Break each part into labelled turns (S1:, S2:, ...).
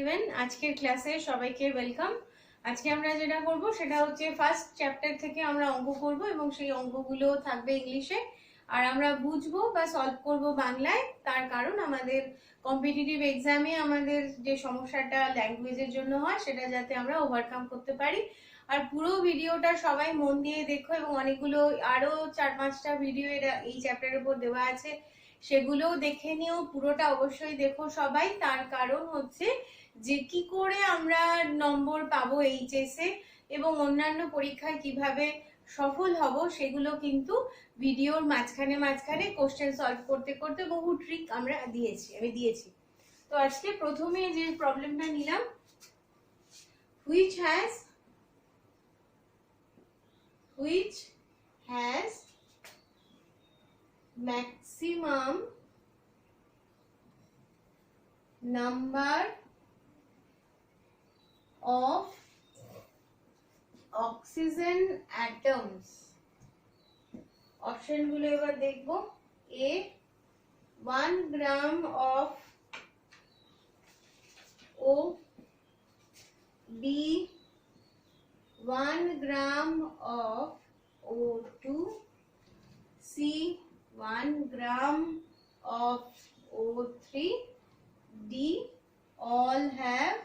S1: Everyone, আজকের ক্লাসে সবাইকে ওয়েলকাম। আজকে আমরা যেটা করব সেটা হচ্ছে ফার্স্ট চ্যাপ্টার থেকে আমরা অঙ্ক করব এবং সেই অঙ্কগুলো থাকবে ইংলিশে, আর আমরা বুঝবো বা সলভ করব বাংলায়। তার কারণ আমাদের কম্পিটিটিভ এক্সামে আমাদের যে সমস্যাটা ল্যাঙ্গুয়েজের জন্য হয় সেটা যাতে আমরা ওভারকাম করতে পারি। আর পুরো ভিডিওটা সবাই মন দিয়ে দেখো, এবং অনেকগুলো আরো 4-5টা ভিডিও এই চ্যাপ্টারের উপর দেওয়া আছে, সেগুলোও দেখে নিও। পুরোটা অবশ্যই দেখো সবাই, তার কারণ হচ্ছে যে কি করে আমরা নম্বর পাবো এইচএস এ এবং অন্যান্য পরীক্ষায় কিভাবে সফল হব সেগুলো কিন্তু ভিডিওর মাঝখানে মাঝখানে কোশ্চেন সলভ করতে করতে বহু ট্রিক আমি দিয়েছি। তো আজকে প্রথমে যে প্রবলেমটা নিলাম, which has maximum number of oxygen atoms। Option গুলো এবার দেখবো। A 1 gram of O, B 1 gram of O2, C 1 gram of O3, D all have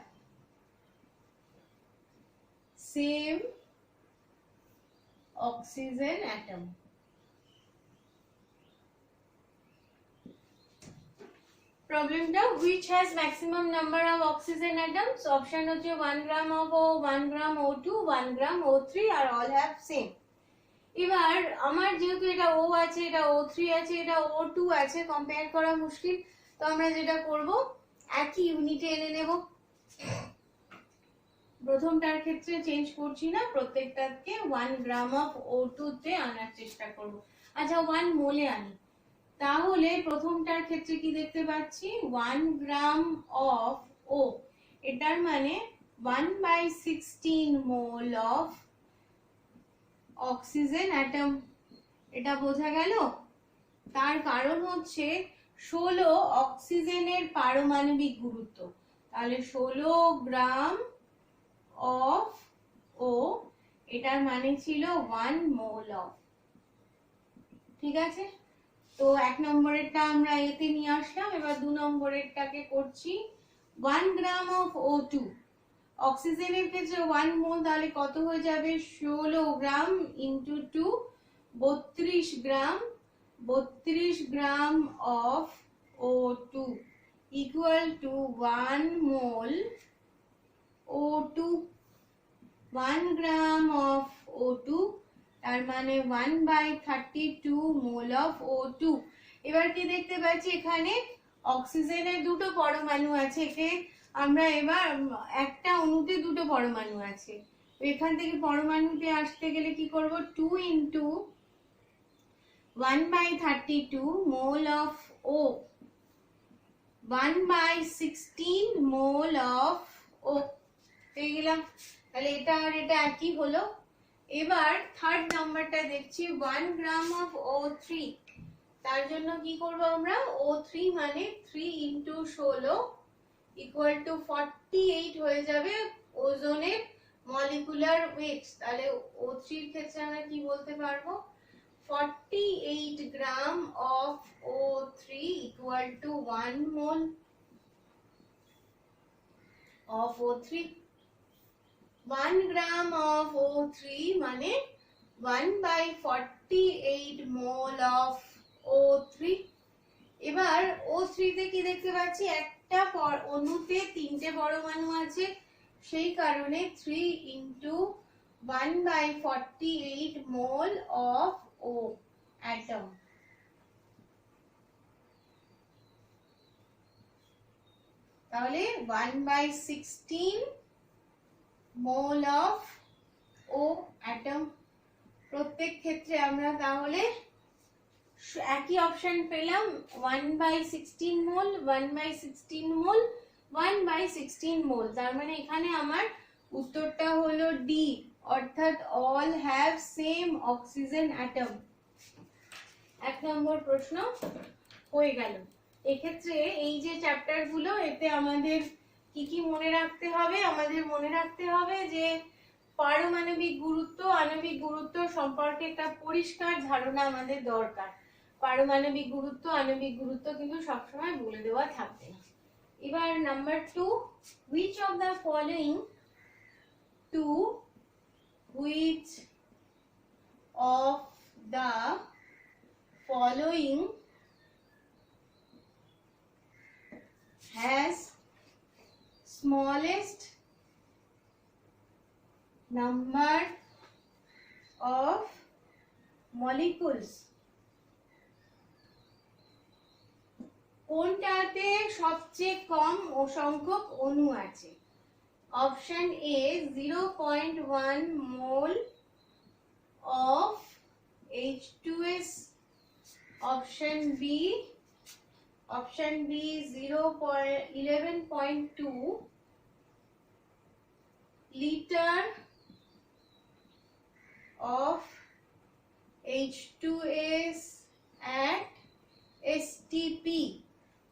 S1: same oxygen atom। প্রবলেমটা which has maximum number of oxygen atoms, option হচ্ছে 1 gram of O, 1 gram O2, 1 gram O3 R all have same। এবার আমার যেহেতু এটা O আছে, এটা O3 আছে, এটা O2 আছে, কম্পেয়ার করা মুশকিল। তো আমরা যেটা করব, একই ইউনিটে এনে নেব। প্রথমটার ক্ষেত্রে চেঞ্জ করছি না, প্রত্যেকটাকে 1 গ্রাম অফ O2 তে আনার চেষ্টা করব। আচ্ছা 1 মোলে আনি, তাহলে প্রথমটার ক্ষেত্রে কি দেখতে পাচ্ছি 1 গ্রাম অফ O, এটার মানে 1/16 মোল অফ অক্সিজেন অ্যাটম। এটা বোঝা গেল। তার কারণ হচ্ছে 16 অক্সিজেনের পারমাণবিক গুরুত্ব, তাহলে 16 গ্রাম অফ ও, এটার মানে ছিল 1 মোল অফ। ঠিক আছে, তো 1 নম্বরেরটা আমরা এতে নিয়ে আসলাম। এবার 2 নম্বরেরটাকে করছি। 1 গ্রাম অফ O2, অক্সিজেনের ক্ষেত্রে 1 মোল, তাহলে কত হয়ে যাবে 16 gram into 2, 32 gram. 32 gram of O2 equal to 1 mole O2। 1 gram of O2 তার মানে 1/32 মোল অফ O2। এবার কি দেখতে পাচ্ছি, এখানে অক্সিজেনের দুটো পরমাণু আছে, একে আমরা এবার একটা অণুতে দুটো পরমাণু আছে, এখান থেকে পরমাণুতে আসতে গেলে কি করব, 2 into 1/32 mole of O, 1/16 mole of O পেয়ে গেলাম। তাহলে এটা আর এটা একই হলো। এবার থার্ড নাম্বারটা দেখছি, 1 গ্রাম অফ O3, তার জন্য কি করব আমরা, O3 মানে 3 ইন্টু 16 ইকুয়াল টু 48 হয়ে যাবে ওজনের মলিকুলার ওয়েট। তাহলে O3 এর ক্ষেত্রে আমরা কি বলতে পারবো, 48 gram of O3 equal to 1 mole of O3। 1 gram of O3 মানে 1/48 মোল অফ O3। এবার O3 তে কি দেখতে পাচ্ছি, একটা অণুতে 3টে পরমাণু আছে, সেই কারণে 3 into 1/48 mole of O atom. তাহলে 1/16 মোল অফ O অ্যাটম। প্রত্যেক ক্ষেত্রে আমরা তাহলে একই অপশন পেলাম, 1/16 মোল, 1/16 মোল, 1/16 মোল। তার মানে এখানে আমার উত্তরটা হলো ডি, অর্থাৎ all have same oxygen atom. 1 নম্বর প্রশ্ন হয়ে গেল। এক্ষেত্রে এই যে চ্যাপ্টার গুলো, এতে আমাদের কি কি মনে রাখতে হবে? আমাদের মনে রাখতে হবে যে পারমাণবিক গুরুত্ব, আণবিক গুরুত্ব সম্পর্কে একটা পরিষ্কার ধারণা আমাদের দরকার। পারমাণবিক গুরুত্ব, আণবিক গুরুত্ব কিন্তু সবসময় বলে দেওয়া থাকবে না। এবার number 2, which of the following has smallest number of molecules? কোনটাতে সবচেয়ে কম সংখ্যক অণু আছে? Option A 0.1 mole of H2S, option B 11.2 liter of H2S at STP।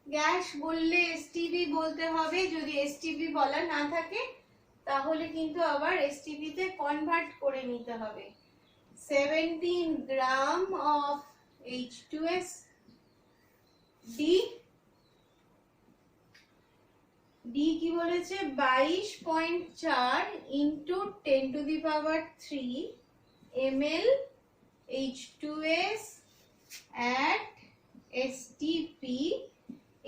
S1: Gas বললে STP বলতে হবে, যদি STP বলা না থাকে তাহলে কিন্তু আবার STP তে কনভার্ট করে নিতে হবে। 17 গ্রাম of H2S। ডি কি বলেছে? 22.4 into 10 to the power 3 ml H2S at STP।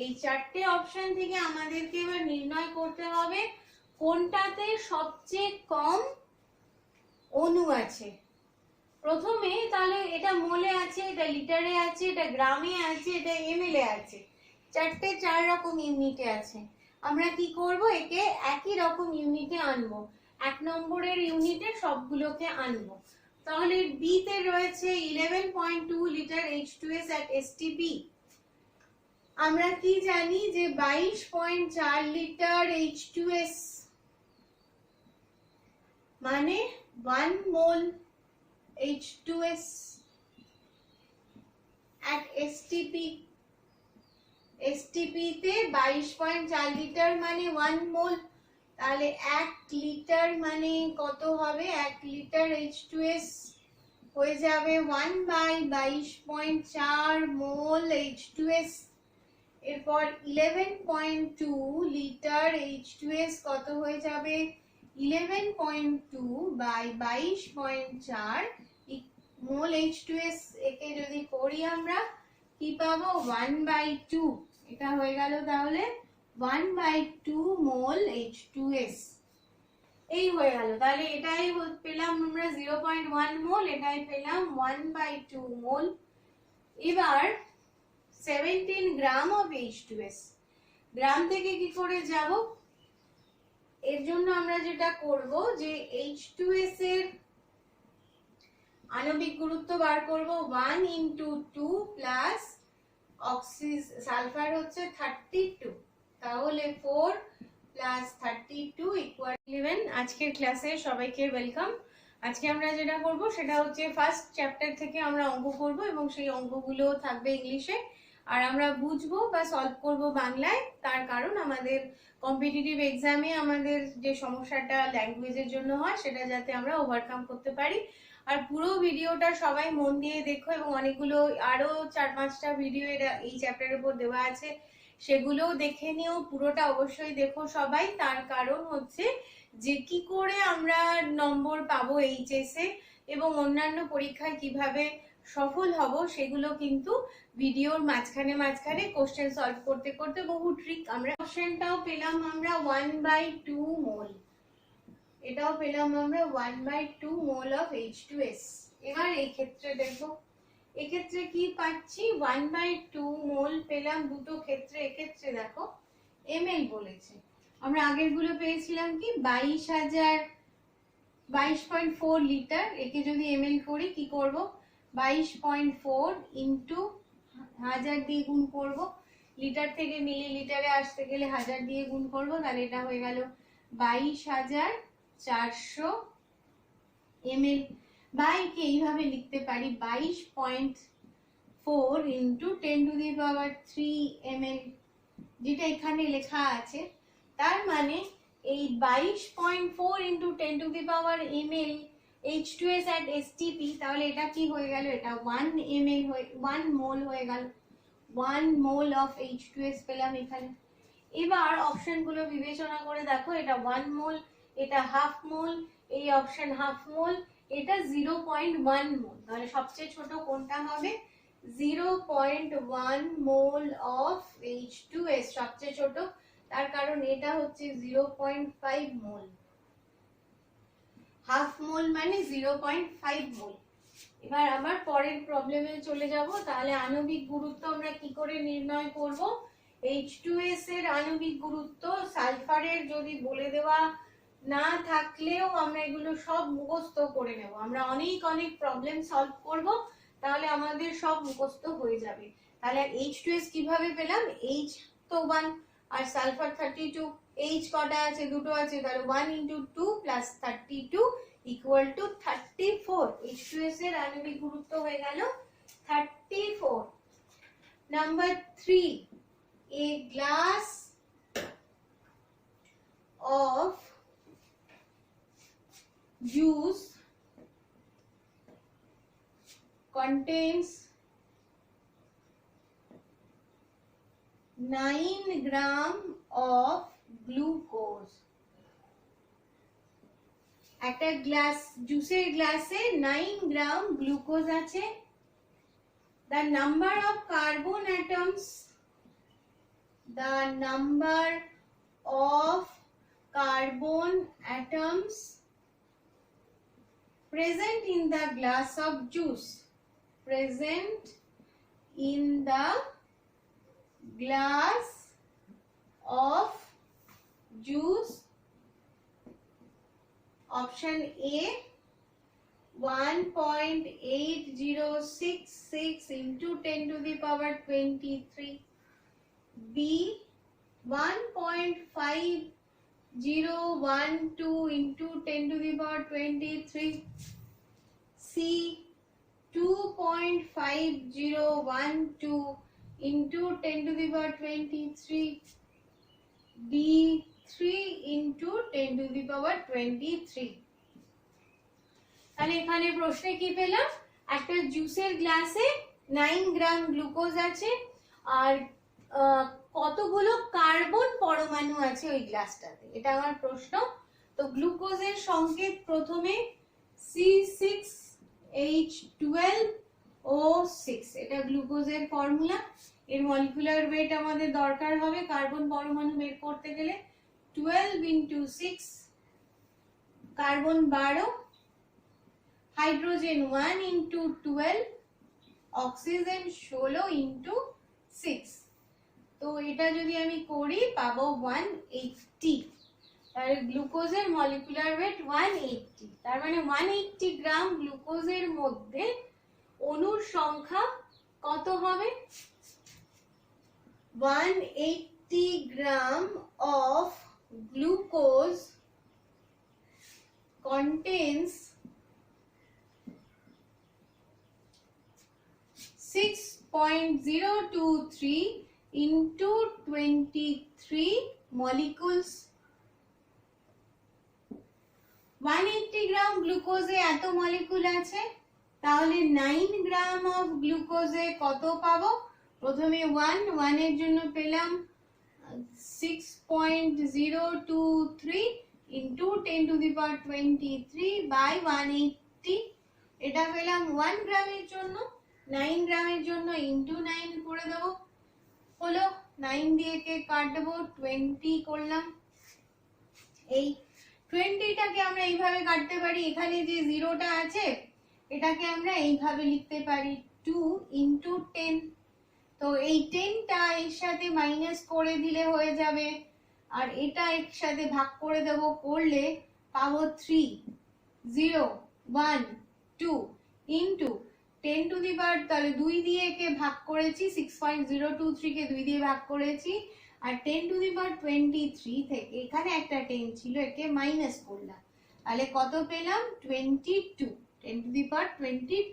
S1: এই চারটে অপশন থেকে আমাদেরকে এবার নির্ণয় করতে হবে কোনটাতে সবচেয়ে কম অণু আছে। প্রথমে তাহলে এটা মোলে আছে, এটা লিটারে আছে, এটা গ্রামে আছে, এটা এমএল এ আছে, চারটে 4 রকম ইউনিটে আছে। আমরা কি করব? একে একই রকম ইউনিটে আনবো, 1 নম্বরের ইউনিটে সবগুলোকে আনবো। তাহলে বি তে রয়েছে 11.2 লিটার H2S at STP। আমরা কি জানি যে 22.4 লিটার H2S মানে 1 মোল H2S at STP। STP তে 22.4 লিটার মানে 1 মোল, তাহলে 1 লিটার মানে কত হবে? 1 লিটার H2S হয়ে যাবে 1/22.4 মোল H2S। এরপর 11.2 লিটার H2S কত হয়ে যাবে? 11.2/22.4 মোল H2S। একে যদি করি আমরা কি পাবো? 1/2। এটা হয়ে গেল তাহলে 1/2 মোল H2S। এই হয়ে গেল। তাহলে এটাই পেলাম আমরা 0.1 মোল, এটাই পেলাম 1/2 মোল। এবার 17 গ্রাম অফ H2S, গ্রাম থেকে কি করে যাব? এর জন্য আমরা যেটা করব যে H2S এর আণবিক গুরুত্ব বার করব 1 × 2 প্লাস সালফার হচ্ছে 32, তাহলে 4 প্লাস 32 ইকুয়াল 11। আজকের ক্লাসে সবাইকে ওয়েলকাম। আজকে আমরা যেটা করব সেটা হচ্ছে ফার্স্ট চ্যাপ্টার থেকে আমরা অঙ্ক করব এবং সেই অঙ্কগুলো থাকবে ইংলিশে, আর আমরা বুঝবো বা সলভ করব বাংলায়। তার কারণ আমাদের কম্পিটিটিভ এক্সামে আমাদের যে সমস্যাটা ল্যাঙ্গুয়েজের জন্য হয় সেটা যাতে আমরা ওভারকাম করতে পারি। আর পুরো ভিডিওটা সবাই মন দিয়ে দেখো, এবং অনেকগুলো আরো 4-5টা ভিডিও এই চ্যাপ্টারের উপর দেওয়া আছে, সেগুলোও দেখে নিও। পুরোটা অবশ্যই দেখো সবাই। তার কারণ হচ্ছে যে কি করে আমরা নম্বর পাবো এইচএস এ এবং অন্যান্য পরীক্ষায় কিভাবে সফল হব সেগুলো কিন্তু ভিডিওর মাঝখানে মাঝখানে কোশ্চেন সলভ করতে করতে বহু ট্রিক আমরা। কোশ্চেনটাও পেলাম আমরা 1/2 মোল, এটাও পেলাম আমরা 1/2 মোল অফ H2S। এবার এই ক্ষেত্রে দেখো, এক্ষেত্রে কি পাচ্ছি? 1/2 মোল পেলাম দুটো ক্ষেত্রে। এক্ষেত্রে দেখো ml বলেছে, আমরা আগের গুলো পেয়েছিলাম কি 22.4 লিটার। একে যদি ml করি কি করব? 22.4 ইন্টু 1000 দিয়ে গুণ করব, লিটার থেকে মিলিলিটারে আসতে গেলে 1000 দিয়ে গুণ করব, তাহলে এটা হয়ে গেল 22,400 ml। বা একে এইভাবে লিখতে পারি 22.4 into 10 to the power 3 ml, যেটা এখানে লেখা আছে। তার মানে এই 22.4 into 10 to the power ml H2S at STP, তাহলে এটা কি হয়ে গেল, এটা 1 ml হয়ে 1 মোল হয়ে গেল, 1 মোল অফ H2S পেলাম এখানে। এবার অপশনগুলো বিবেচনা করে দেখো, এটা 1 মোল, এটা হাফ মোল, এই অপশন হাফ মোল, এটা 0.1 মোল, তাহলে সবচেয়ে ছোট কোনটা হবে, 0.1 মোল অফ H2S সবচেয়ে ছোট, তার কারণ এটা হচ্ছে 0.5 মোল, হাফ মোল মানে 0.5 মোল। এবার আবার পরের প্রবলেমে চলে যাব। তাহলে আণবিক গুরুত্ব আমরা কি করে নির্ণয় করব, H2S এর আণবিক গুরুত্ব সালফারের যদি বলে দেওয়া না থাকলেও আমরা এগুলো সব মুখস্থ করে নেব, আমরা অনেক অনেক প্রবলেম সলভ করব, তাহলে আমাদের সব মুখস্থ হয়ে যাবে। তাহলে H2S কিভাবে পেলাম, H তো 1 আর সালফার 32, H কটা আছে, দুটো আছে, তাহলে 1 into 2 plus 32 equal to 34, H2S এর আণবিক গুরুত্ব হয়ে গেল 34। Number 3, a glass of juice contains 9 gram of glucose, একটা গ্লাস জুসের গ্লাসে 9 গ্রাম গ্লুকোজ আছে, the number of carbon atoms present in the glass of juice, present in the glass of juice, option A 1.8066 into 10 to the power 23, B 1.5012 into 10 to the power 23, C 2.5012 into 10 to the power 23, D 3 into 10 to the power 23। তাহলে এখানে প্রশ্নে কি পেলাম, একটা জুসের গ্লাসে 9 গ্রাম glucose আছে আর কতগুলো কার্বন পরমাণু আছে ওই গ্লাসটাতে, এটা আমার প্রশ্ন। তো গ্লুকোজের সংকেত প্রথমে C6H12O6, এটা গ্লুকোজের ফর্মুলা, এর মলিকুলার ওয়েট আমাদের দরকার হবে কার্বন পরমাণু বের করতে গেলে 12 into 6, carbon 12, hydrogen 1 into 12, oxygen 16 into 6। তো এটা যদি আমি করি পাবো 180, তাহলে গ্লুকোজের মলিকুলার ওয়েট 180, তার মানে 180 গ্রাম গ্লুকোজের মধ্যে অণুর সংখ্যা কত হবে, 180 gram of glucose contains 6.023 into 23 molecules। 180 গ্রাম গ্লুকোজে এত মলিকুল আছে, তাহলে 9 গ্রাম অফ গ্লুকোজে কত পাবো, প্রথমে 1 এর জন্য পেলাম 6.023 into 10 to the power 23 by 180, এটা পেলাম 1 গ্রামের জন্য, 9 গ্রামের জন্য ইন্টু 9 করে দেবো, হলো 9 দিয়ে কে কাটবো 20 করলাম। এই 20টাকে আমরা এইভাবে কাটতে পারি, এখানে যে জিরোটা আছে এটাকে আমরা এইভাবে লিখতে পারি 2 into 10, তো এই 10টা এর সাথে মাইনাস করে দিলে হয়ে যাবে, আর এটা এর সাথে ভাগ করে দেব, করলে পাবো 3 0 1 2 into 10 to the power, তাহলে 2 দিয়ে একে ভাগ করেছি, 6.023 কে 2 দিয়ে ভাগ করেছি, আর 10 to the power 23 থেকে এখানে একটা 10 ছিল, একে মাইনাস করলাম, তাহলে কত পেলাম 22, 10 to the power 22।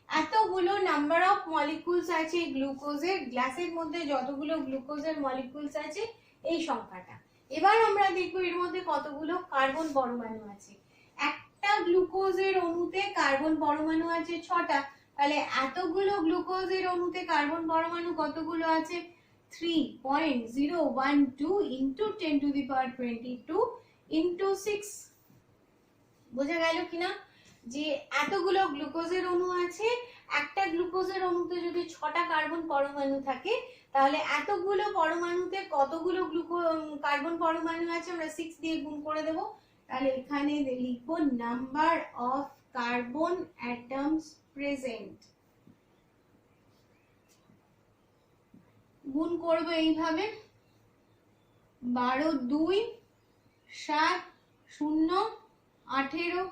S1: এতগুলো নাম্বার অফ মলিকুলস আছে গ্লুকোজের গ্লাসের মধ্যে, যতগুলো গ্লুকোজের মলিকুলস আছে এই সংখ্যাটা, এবার আমরা দেখবো এর মধ্যে কতগুলো কার্বন পরমাণু আছে। একটা গ্লুকোজের অণুতে কার্বন পরমাণু আছে 6টা, তাহলে এতগুলো গ্লুকোজের অণুতে কার্বন পরমাণু কতগুলো আছে? 3.012 into 10 to the power 22 into 6। বোঝা গেল কিনা যে এতগুলো গ্লুকোজের অণু আছে, একটা গ্লুকোজের অণুতে যদি 6টা কার্বন পরমাণু থাকে তাহলে এতগুলো পরমাণুতে কতগুলো কার্বন পরমাণু আছে আমরা 6 দিয়ে গুণ করে দেব। তাহলে এখানে লিখব number of carbon atoms present. গুণ করব এইভাবে 12 2 7 0 18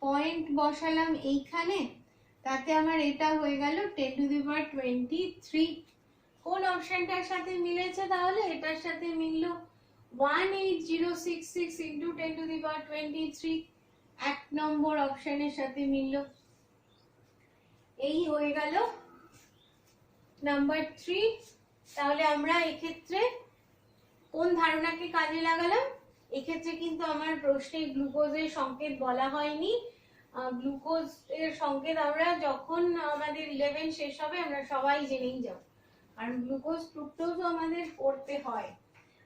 S1: পয়েন্ট বসালাম এইখানে, তাতে আমার এটা হয়ে গেল 10 টু দি পাওয়ার 23। কোন অপশনটার সাথে মিলেছে? তাহলে এটার সাথে মিলল 18066 ইন্টু 10 টু দি পাওয়ার 23, 1 নম্বর অপশনের সাথে মিলল। এই হয়ে গেল নাম্বার 3। তাহলে আমরা এক্ষেত্রে কোন ধারণাকে কাজে লাগালাম? এক্ষেত্রে কিন্তু আমার প্রশ্নে গ্লুকোজের সংকেত বলা হয়নি। গ্লুকোজ এর সংকেত আমরা যখন আমাদের 11 শেষ হবে আমরা সবাই জেনেই যাব, কারণ গ্লুকোজ ফ্রুক্টোজও আমাদের পড়তে হয়।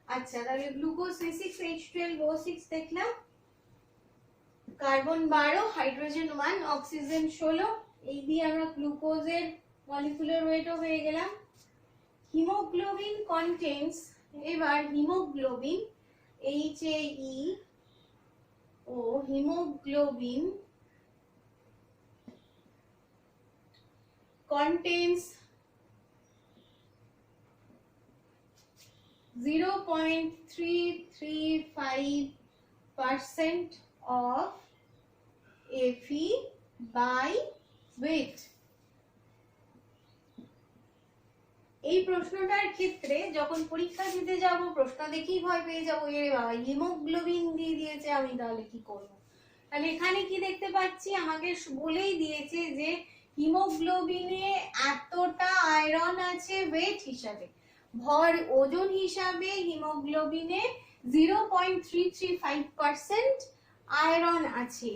S1: আচ্ছা, তাহলে গ্লুকোজ C6H12O6 দেখলাম, কার্বন 12, হাইড্রোজেন 1, অক্সিজেন 16। এই দিয়ে আমরা গ্লুকোজের মলিকুলার ওয়েটও হয়ে গেলাম। হিমোগ্লোবিন কন্টেন্স, এবার হিমোগ্লোবিন HAE ও haemoglobin contains 0.335% of Fe by weight। এই প্রশ্নটার ক্ষেত্রে যখন পরীক্ষা দিতে যাব প্রশ্ন দেখেই ভয় পেয়ে যাবো, এরে বাবা হিমোগ্লোবিন দিয়ে দিয়েছে, আমি তাহলে কি করব? তাহলে এখানে কি দেখতে পাচ্ছি, আমাকে বলেই দিয়েছে যে হিমোগ্লোবিনে এতটা আয়রন আছে ওয়েট হিসাবে, ভর ওজন হিসাবে হিমোগ্লোবিনে 0.335% আয়রন আছে।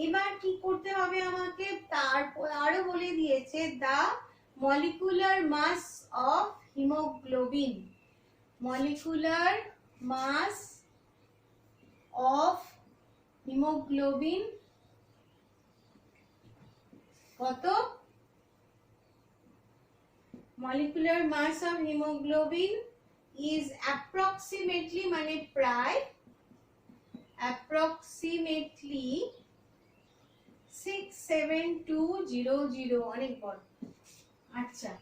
S1: এবার কি করতে হবে আমাকে? তারপর আরো বলে দিয়েছে দা molecular mass of hemoglobin, molecular mass of hemoglobin কত? molecular mass of hemoglobin is approximately মানে প্রায় approximately 67200, অনেক বড়। আচ্ছা,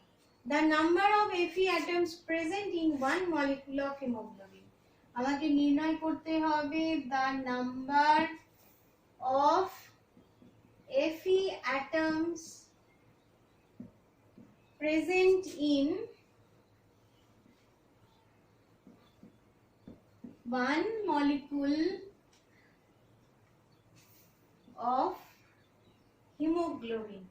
S1: the number of Fe atoms present in one molecule of hemoglobin, আমাকে নির্ণয় করতে হবে the number of Fe atoms present in one molecule of hemoglobin।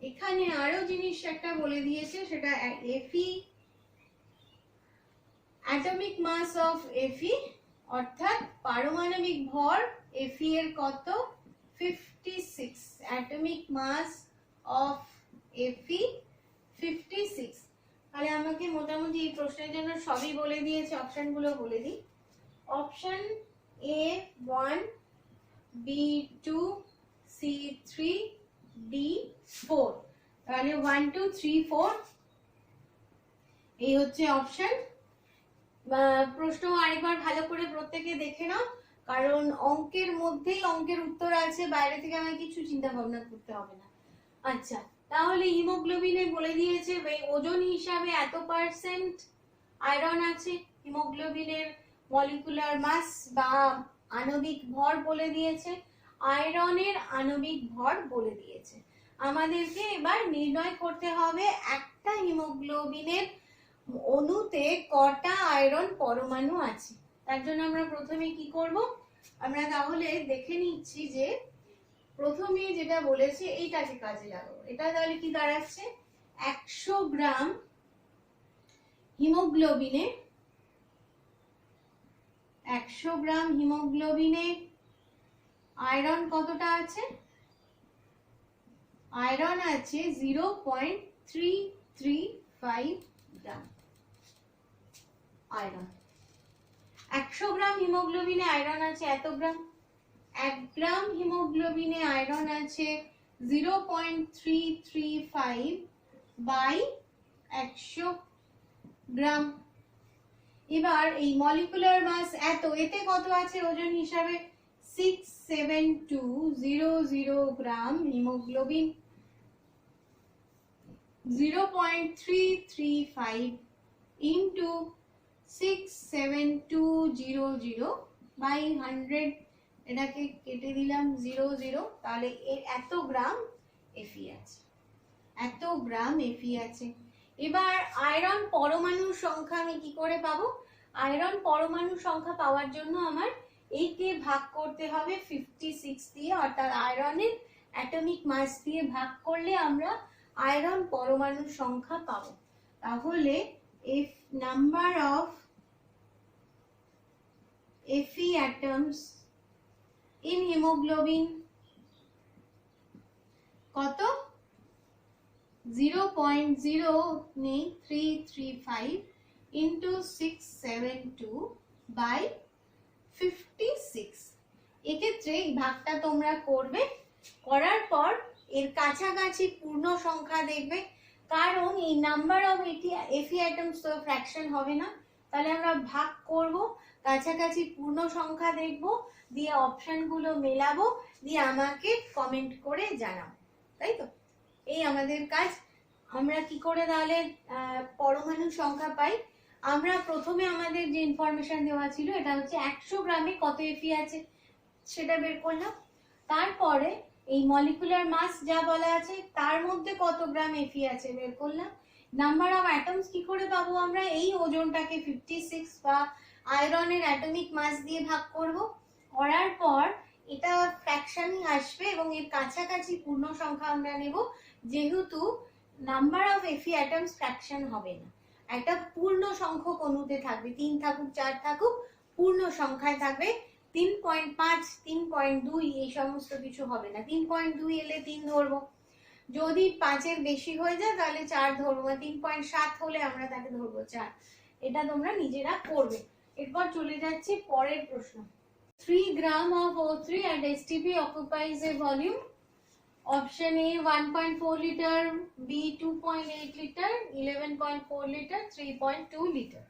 S1: এখানে আরো জিনিস একটা বলে দিয়েছে, সেটা Fe atomic mass of Fe, অর্থাৎ পারমাণবিক ভর Fe এর কত? 56। atomic mass of Fe 56। তাহলে আমাকে মোটামুটি এই প্রশ্নের জন্য সবই বলে দিয়েছে, অপশনগুলো বলে দিই। Option A1, B2, C3, D4। তাহলে 1 2 3 4 এই হচ্ছে অপশন। প্রশ্ন আরেকবার ভালো করে প্রত্যেকে দেখে নাও, কারণ অঙ্কের মধ্যেই অঙ্কের উত্তর আছে, বাইরে থেকে আমাকে কিছু চিন্তা ভাবনা করতে হবে না। আচ্ছা, তাহলে হিমোগ্লোবিনে বলে দিয়েছে ওজন হিসাবে এত পার্সেন্ট আয়রন আছে, হিমোগ্লোবিনের মলিকুলার মাস বা আণবিক ভর বলে দিয়েছে, আয়রনের আণবিক ভর বলে দিয়েছে। আমাদেরকে এবার নির্ণয় করতে হবে একটা হিমোগ্লোবিনের অণুতে কটা আয়রন পরমাণু আছে। তার জন্য আমরা প্রথমে কি করব, আমরা তাহলে দেখে নিচ্ছি যে প্রথমে যেটা বলেছে এইটাকে কাজে লাগাবো। এটা তাহলে কি দাঁড়াচ্ছে, 100 গ্রাম হিমোগ্লোবিনে 100 গ্রাম হিমোগ্লোবিনে আয়রন কতটা আছে? আয়রন আছে 0.335 গ্রাম আয়রন। 100 গ্রাম হিমোগ্লোবিনে আয়রন আছে এত গ্রাম। 1 গ্রাম হিমোগ্লোবিনে আয়রন আছে 0.335 বাই 100 গ্রাম। এবার এই মলিকুলার মাস এত, এতে কত আছে ওজন হিসাবে? 67200 গ্রাম হিমোগ্লোবিন। 0.335 ইন্টু 67200 বাই 100, এটাকে কেটে দিলাম 00, তাহলে এত গ্রাম Fe আছে, এত গ্রাম Fe আছে। এবার আয়রন পরমাণুর সংখ্যা আমি কি করে পাবো? আয়রন পরমাণুর সংখ্যা পাওয়ার জন্য আমার এইকে ভাগ করতে হবে 56 দিয়ে, অর্থাৎ আয়রনের অ্যাটমিক মাস দিয়ে ভাগ করলে আমরা আয়রন পরমাণুর সংখ্যা পাবো। তাহলে if number of Fe atoms in hemoglobin কত? 0.0335 into 672 by 56। এক্ষেত্রে এই ভাগটা তোমরা করবে, করার পর এর কাছাকাছি পূর্ণ সংখ্যা দেখবে, কারণ এই নাম্বার অফ Fe atoms তো ফ্র্যাকশন হবে না, তাহলে আমরা ভাগ করব, কাছাকাছি পূর্ণ সংখ্যা দেখব, দিয়ে অপশনগুলো মেলাবো, দিয়ে আমাকে কমেন্ট করে জানাও, তাই তো? এই আমাদের কাজ। আমরা কি করে তাহলে পরমাণু সংখ্যা পাই? আমরা প্রথমে আমাদের যে ইনফরমেশন দেওয়া ছিল এটা হচ্ছে 100 গ্রামে কত Fe আছে সেটা বের করলাম, তারপরে এই মলিকুলার মাস যা বলা আছে তার মধ্যে কত গ্রাম Fe আছে বের করলাম। নাম্বার অফ অ্যাটমস কি করে পাবো আমরা? এই ওজনটাকে 56 বা আয়রনের অ্যাটমিক মাস দিয়ে ভাগ করব, করার পর এটা ফ্র্যাকশনই আসবে এবং এর কাছাকাছি পূর্ণ সংখ্যা আমরা নেব, যেহেতু number of Fe atoms fraction হবে না, একটা পূর্ণ সংখ্যক অণুতে থাকবে, 3 থাকুক 4 থাকুক পূর্ণ সংখ্যায় থাকবে। 3.5 3.2 এই সমস্ত কিছু হবে না, 3.2 এলে 3 ধরবো, যদি 5 এর বেশি হয়ে যায় তাহলে 4 ধরবো, 3.7 হলে আমরা তাকে ধরবো 4। এটা তোমরা নিজেরা করবে। এরপর চলে যাচ্ছে পরের প্রশ্ন। 3 গ্রাম of O3 at STP occupies a volume. Option A 1.4 liter, B 2.8 liter, 11.4 liter, 3.2 liter।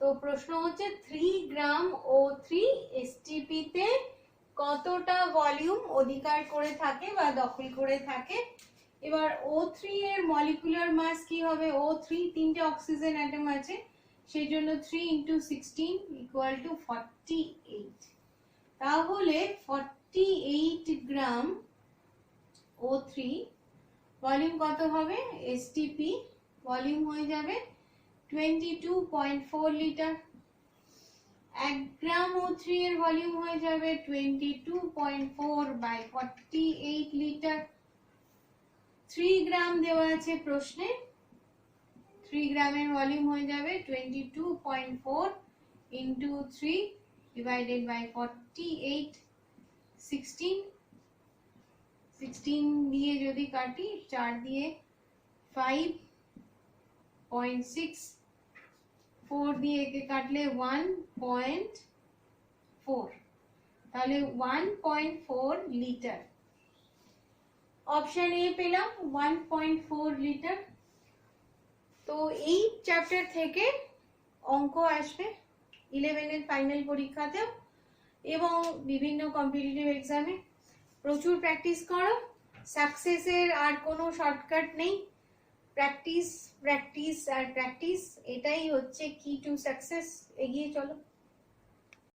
S1: তো প্রশ্ন হচ্ছে 3 গ্রাম O3 STP তে কতটা ভলিউম অধিকার করে থাকে বা দখল করে থাকে। এবার O3 এর মলিকুলার মাস কি হবে? O3 তিনটে অক্সিজেন অ্যাটম আছে, সেই জন্য 3 into 16 equal to 48। তাহলে 48 গ্রাম O3 ভলিউম কত হবে? STP ভলিউম হয়ে যাবে 22.4 লিটার। 1 গ্রাম O3 এর ভলিউম হয়ে যাবে 22.4 বাই 48 লিটার। 3 গ্রাম দেওয়া আছে প্রশ্নে, 3 গ্রামের ভলিউম হয়ে যাবে 22.4 into 3 divided by 48, 16 দিয়ে যদি কাটি, 4 দিয়ে 5.6, 4 দিয়ে একে কাটলে 1.4, তাহলে 1.4 লিটার। অপশন এ পেলাম 1.4 লিটার। তো এই চ্যাপ্টার থেকে অঙ্ক আসবে 11 এর ফাইনাল পরীক্ষাতেও এবং বিভিন্ন কম্পিটিটিভ এক্সামে। প্রচুর প্র্যাকটিস করো, সাকসেসের আর কোনো শর্টকাট নেই, প্র্যাকটিস প্র্যাকটিস আর প্র্যাকটিস, এটাই হচ্ছে কি টু সাকসেস। এগিয়ে চলো।